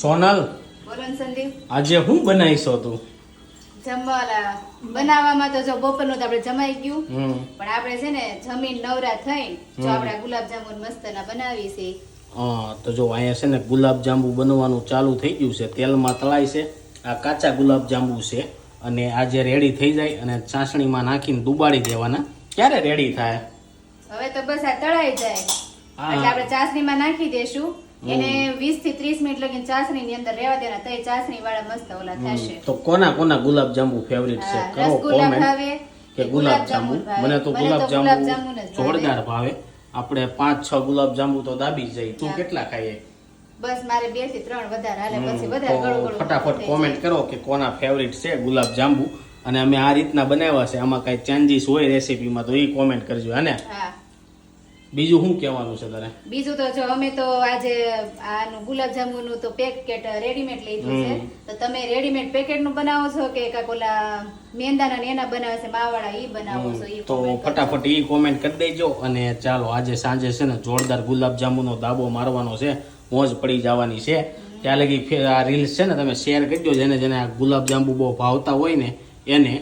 સોનલ, બોલો ને સંદીપ. આજે હું બનાવીશો તું? જમવાના બનાવવામાં તો જો બપોરનું તો આપણે જમાઈ ગયું, હમ પણ આપણે છે ને જમીન નવરા થઈને જો આપણે ગુલાબજાંબુ મસ્તના બનાવી છે. હા, તો જો અહીંયા છે ને ગુલાબ જાંબુ બનવાનું ચાલુ થઈ ગયું છે. તેલમાં તળાય છે. આ કાચા ગુલાબ જાંબુ છે અને આ જે રેડી થઈ જાય અને ચાસણીમાં નાખીને ડુબાડી દેવાના. ક્યારે રેડી થાય? હવે તો બસ આ તળાઈ જાય હા. એટલે આપણે ચાસણીમાં નાખી દેશું. એને 20 થી 30 મિનિટ લગીને ચાસણીની અંદર રહેવા દેના, તો એ ચાસણી વાળા મસ્ત ઓલા થશે. તો કોના કોના ગુલાબ જાંબુ ફેવરિટ છે? હા, કરો રસગુલ્લા કોમેન્ટ. ભાવે કે ગુલાબ જાંબુ? ભાવે? મને તો ગુલાબ ગુલાબજાંબુને જ ભાવે. જોરદાર ભાવે. આપણે 5-6 ગુલાબ જાંબુ તો દાબી જ જાય. તું હા. કેટલા ખાઈએ? બસ મારે 2 થી 3 વધારે હાલે, પછી વધારે તો ગળું ગળું ફટાફટ થઈ કોમેન્ટ જાય. કરો કે કોના ફેવરિટ છે ગુલાબ જાંબુ. અને અમે આ રીતના બનાવ્યા છે. આમાં કઈ ચેન્જીસ હોય રેસીપીમાં તો એ કોમેન્ટ કરજો. અને હા, બીજું શું કહેવાનું છે તારે? બીજું તો જો અમે તો આજે આનું ગુલાબજાંબુનું તો પેકેટ રેડીમેડ લીધું છે. તો તમે રેડીમેડ પેકેટ નું બનાવો છો કે કાંઈક ઓલા મેંદાના ને એના બનાવે છે માવાળા ઈ બનાવો છો? ઈ તો comment કરજો. ફટાફટ એ કોમેન્ટ કરી દેજો. અને ચાલો આજે સાંજે છે ને જોરદાર ગુલાબ જાંબુનો દાબો મારવાનો છે. મોજ પડી જવાની છે. ત્યાં લગી આ રીલ્સ છે ને તમે શેર કરજો. જેને જેને આ ગુલાબ જાંબુ બહુ ભાવતા હોય ને એને.